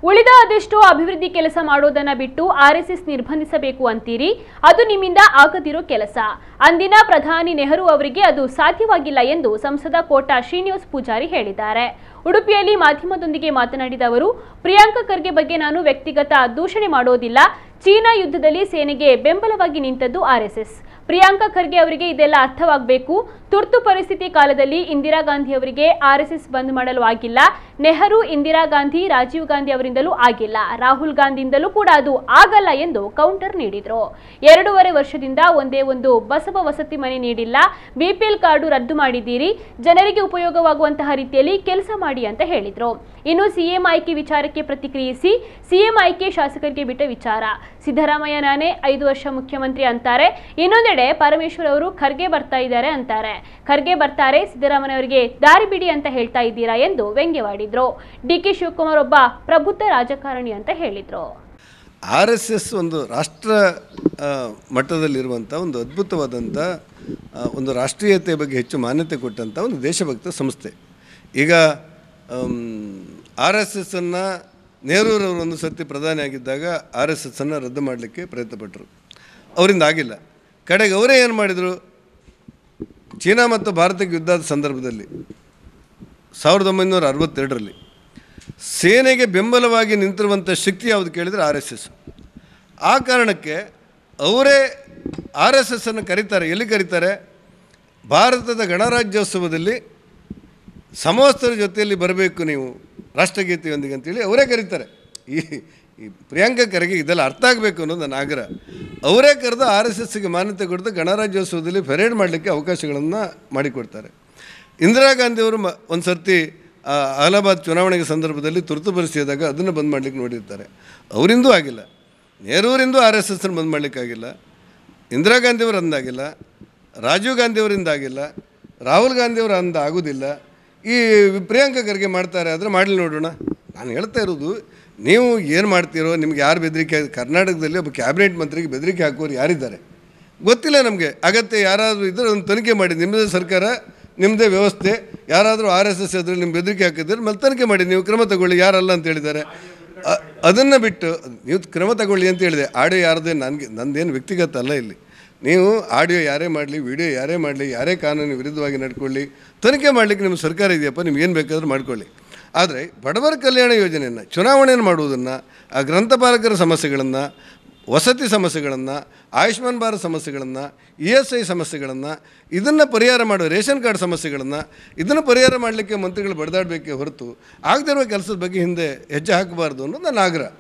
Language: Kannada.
ಉಳಿದ ಅದೆಷ್ಟೋ ಅಭಿವೃದ್ಧಿ ಕೆಲಸ ಮಾಡೋದನ್ನ ಬಿಟ್ಟು ಆರ್ಎಸ್ಎಸ್ ನಿರ್ಬಂಧಿಸಬೇಕು ಅಂತೀರಿ, ಅದು ನಿಮ್ಮಿಂದ ಆಗದಿರೋ ಕೆಲಸ. ಅಂದಿನ ಪ್ರಧಾನಿ ನೆಹರು ಅವರಿಗೆ ಅದು ಸಾಧ್ಯವಾಗಿಲ್ಲ ಎಂದು ಸಂಸದ ಕೋಟಾ ಶ್ರೀನಿವಾಸ್ ಪೂಜಾರಿ ಹೇಳಿದ್ದಾರೆ. ಉಡುಪಿಯಲ್ಲಿ ಮಾಧ್ಯಮದೊಂದಿಗೆ ಮಾತನಾಡಿದ ಅವರು, ಪ್ರಿಯಾಂಕಾ ಖರ್ಗೆ ಬಗ್ಗೆ ನಾನು ವ್ಯಕ್ತಿಗತ ದೂಷಣೆ ಮಾಡೋದಿಲ್ಲ. ಚೀನಾ ಯುದ್ಧದಲ್ಲಿ ಸೇನೆಗೆ ಬೆಂಬಲವಾಗಿ ನಿಂತದ್ದು ಆರ್ಎಸ್ಎಸ್. ಪ್ರಿಯಾಂಕಾ ಖರ್ಗೆ ಅವರಿಗೆ ಇದೆಲ್ಲ ಅರ್ಥವಾಗಬೇಕು. ತುರ್ತು ಪರಿಸ್ಥಿತಿ ಕಾಲದಲ್ಲಿ ಇಂದಿರಾ ಗಾಂಧಿ ಅವರಿಗೆ ಆರ್ಎಸ್ಎಸ್ ಬಂದ್ ಮಾಡಲು ಆಗಿಲ್ಲ. ನೆಹರು, ಇಂದಿರಾ ಗಾಂಧಿ, ರಾಜೀವ್ ಗಾಂಧಿ ಅವರಿಂದಲೂ ಆಗಿಲ್ಲ. ರಾಹುಲ್ ಗಾಂಧಿಯಿಂದಲೂ ಕೂಡ ಅದು ಆಗಲ್ಲ ಎಂದು ಕೌಂಟರ್ ನೀಡಿದ್ರು. 2.5 ವರ್ಷದಿಂದ ಒಂದೇ ಒಂದು ಬಸವ ವಸತಿ ಮನೆ ನೀಡಿಲ್ಲ. ಬಿಪಿಎಲ್ ಕಾರ್ಡು ರದ್ದು ಮಾಡಿದ್ದೀರಿ. ಜನರಿಗೆ ಉಪಯೋಗವಾಗುವಂತಹ ರೀತಿಯಲ್ಲಿ ಕೆಲಸ ಮಾಡಿ ಅಂತ ಹೇಳಿದ್ರು. ಇನ್ನು ಸಿಎಂ ಆಯ್ಕೆ ವಿಚಾರಕ್ಕೆ ಪ್ರತಿಕ್ರಿಯಿಸಿ, ಸಿಎಂ ಆಯ್ಕೆ ಶಾಸಕರಿಗೆ ಬಿಟ್ಟ ವಿಚಾರ. ಸಿದ್ದರಾಮಯ್ಯ ನಾನೇ 5 ವರ್ಷ ಮುಖ್ಯಮಂತ್ರಿ ಅಂತಾರೆ. ಇನ್ನೊಂದೆಡೆ ಪರಮೇಶ್ವರ್ ಅವರು ಖರ್ಗೆ ಬರ್ತಾ ಇದ್ದಾರೆ ಅಂತಾರೆ. ಖರ್ಗೆ ಬರ್ತಾರೆ, ಸಿದ್ದರಾಮಯ್ಯ ಅವರಿಗೆ ದಾರಿ ಬಿಡಿ ಅಂತ ಹೇಳ್ತಾ ಇದ್ದೀರಾ ಎಂದು ವ್ಯಂಗ್ಯವಾಡಿದ್ರು. ಡಿಕೆ ಶಿವಕುಮಾರ್ ಒಬ್ಬ ಪ್ರಬುದ್ಧ ರಾಜಕಾರಣಿ ಅಂತ ಹೇಳಿದ್ರು. ಆರ್ಎಸ್ಎಸ್ ಒಂದು ರಾಷ್ಟ್ರ ಮಟ್ಟದಲ್ಲಿರುವಂಥ ಒಂದು ಅದ್ಭುತವಾದಂಥ ಒಂದು ರಾಷ್ಟ್ರೀಯತೆ ಬಗ್ಗೆ ಹೆಚ್ಚು ಮಾನ್ಯತೆ ಕೊಟ್ಟಂಥ ಒಂದು ದೇಶಭಕ್ತ ಸಂಸ್ಥೆ. ಈಗ ಆರ್ಎಸ್ಎಸ್ಸನ್ನು ನೆಹರೂರವರು ಒಂದು ಸರ್ತಿ ಪ್ರಧಾನಿ ಆಗಿದ್ದಾಗ ಆರ್ಎಸ್ಎಸ್ಸನ್ನು ರದ್ದು ಮಾಡಲಿಕ್ಕೆ ಪ್ರಯತ್ನಪಟ್ಟರು. ಅವರಿಂದ ಆಗಿಲ್ಲ. ಕಡೆಗೆ ಅವರೇ ಏನು ಮಾಡಿದರು, ಚೀನಾ ಮತ್ತು ಭಾರತಕ್ಕೆ ಯುದ್ಧದ ಸಂದರ್ಭದಲ್ಲಿ 1962ರಲ್ಲಿ ಸೇನೆಗೆ ಬೆಂಬಲವಾಗಿ ನಿಂತಿರುವಂಥ ಶಕ್ತಿ ಯಾವುದು ಕೇಳಿದರೆ ಆರ್ಎಸ್ಎಸ್. ಆ ಕಾರಣಕ್ಕೆ ಅವರೇ ಆರ್ಎಸ್ಎಸ್ಸನ್ನು ಕರೀತಾರೆ. ಎಲ್ಲಿ ಕರೀತಾರೆ? ಭಾರತದ ಗಣರಾಜ್ಯೋತ್ಸವದಲ್ಲಿ ಸಮವಸ್ತ್ರ ಜೊತೆಯಲ್ಲಿ ಬರಬೇಕು ನೀವು ರಾಷ್ಟ್ರಗೀತೆಯೊಂದಿಗೆ ಅಂತೇಳಿ ಅವರೇ ಕರೀತಾರೆ. ಈ ಪ್ರಿಯಾಂಕಾ ಖರ್ಗೆ ಇದೆಲ್ಲ ಅರ್ಥ ಆಗಬೇಕು ಅನ್ನೋದು ನನ್ನ ಆಗ್ರಹ. ಅವರೇ ಕರೆದು RSSಗೆ ಮಾನ್ಯತೆ ಕೊಡ್ತಾ ಗಣರಾಜ್ಯೋತ್ಸವದಲ್ಲಿ ಪೆರೇಡ್ ಮಾಡಲಿಕ್ಕೆ ಅವಕಾಶಗಳನ್ನು ಮಾಡಿಕೊಡ್ತಾರೆ. ಇಂದಿರಾ ಗಾಂಧಿಯವರು ಒಂದು ಸರ್ತಿ ಅಲಹಾಬಾದ್ ಚುನಾವಣೆಗೆ ಸಂದರ್ಭದಲ್ಲಿ ತುರ್ತು ಪರಿಸ್ಥಿತಿಯಾದಾಗ ಅದನ್ನು ಬಂದ್ ಮಾಡಲಿಕ್ಕೆ ನೋಡಿರ್ತಾರೆ. ಅವರಿಂದೂ ಆಗಿಲ್ಲ. ನೆಹರೂರಿಂದೂ RSSನ ಬಂದ್ ಮಾಡಲಿಕ್ಕಾಗಿಲ್ಲ. ಇಂದಿರಾ ಗಾಂಧಿಯವರು ಅಂದಾಗಿಲ್ಲ. ರಾಜೀವ್ ಗಾಂಧಿಯವರಿಂದ ಆಗಿಲ್ಲ. ರಾಹುಲ್ ಗಾಂಧಿಯವರು ಅಂದ ಆಗೋದಿಲ್ಲ. ಈ ಪ್ರಿಯಾಂಕಾ ಖರ್ಗೆ ಮಾಡ್ತಾರೆ ಆದರೆ ಮಾಡಲಿ ನೋಡೋಣ. ನಾನು ಹೇಳ್ತಾ ಇರೋದು, ನೀವು ಏನು ಮಾಡ್ತೀರೋ, ನಿಮ್ಗೆ ಯಾರು ಬೆದರಿಕೆ, ಕರ್ನಾಟಕದಲ್ಲಿ ಒಬ್ಬ ಕ್ಯಾಬಿನೆಟ್ ಮಂತ್ರಿಗೆ ಬೆದರಿಕೆ ಹಾಕೋರು ಯಾರಿದ್ದಾರೆ ಗೊತ್ತಿಲ್ಲ ನಮಗೆ. ಅಗತ್ಯ ಯಾರಾದರೂ ಇದ್ದರೆ ಒಂದು ತನಿಖೆ ಮಾಡಿ. ನಿಮ್ಮದೇ ಸರ್ಕಾರ, ನಿಮ್ಮದೇ ವ್ಯವಸ್ಥೆ. ಯಾರಾದರೂ RSS ಎದುರು ನಿಮ್ಮ ಬೆದರಿಕೆ ಹಾಕಿದ್ರೆ ಮೇಲೆ ತನಿಖೆ ಮಾಡಿ, ನೀವು ಕ್ರಮ ತಗೊಳ್ಳಿ. ಯಾರಲ್ಲ ಅಂತ ಹೇಳಿದ್ದಾರೆ. ಅದನ್ನು ಬಿಟ್ಟು ನೀವು ಕ್ರಮ ತಗೊಳ್ಳಿ ಅಂತ ಹೇಳಿದೆ. ಆಡಿಯೋ ಯಾರದೇ, ನಂದೇನು ವ್ಯಕ್ತಿಗತ ಅಲ್ಲ. ಇಲ್ಲಿ ನೀವು ಆಡಿಯೋ ಯಾರೇ ಮಾಡಲಿ, ವಿಡಿಯೋ ಯಾರೇ ಮಾಡಲಿ, ಯಾರೇ ಕಾನೂನು ವಿರುದ್ಧವಾಗಿ ನಡ್ಕೊಳ್ಳಿ, ತನಿಖೆ ಮಾಡಲಿಕ್ಕೆ ನಿಮ್ಮ ಸರ್ಕಾರ ಇದೆಯಪ್ಪ, ನಿಮ್ಗೆ ಏನು ಬೇಕಾದರೂ ಮಾಡ್ಕೊಳ್ಳಿ. ಆದರೆ ಬಡವರ ಕಲ್ಯಾಣ ಯೋಜನೆಯನ್ನು, ಚುನಾವಣೆಯನ್ನು ಮಾಡುವುದನ್ನು, ಆ ಗ್ರಂಥಪಾಲಕರ ಸಮಸ್ಯೆಗಳನ್ನು, ವಸತಿ ಸಮಸ್ಯೆಗಳನ್ನು, ಆಯುಷ್ಮಾನ್ ಭಾರತ್ ಸಮಸ್ಯೆಗಳನ್ನು, ESI ಸಮಸ್ಯೆಗಳನ್ನು, ಇದನ್ನು ಪರಿಹಾರ ಮಾಡುವ ರೇಷನ್ ಕಾರ್ಡ್ ಸಮಸ್ಯೆಗಳನ್ನು, ಇದನ್ನು ಪರಿಹಾರ ಮಾಡಲಿಕ್ಕೆ ಮಂತ್ರಿಗಳು ಬಡದಾಡಬೇಕೇ ಹೊರತು ಆಗದಿರುವ ಕೆಲಸದ ಬಗ್ಗೆ ಹಿಂದೆ ಹೆಜ್ಜೆ ಹಾಕಬಾರ್ದು ಅನ್ನೋದು ನನ್ನ ಆಗ್ರಹ.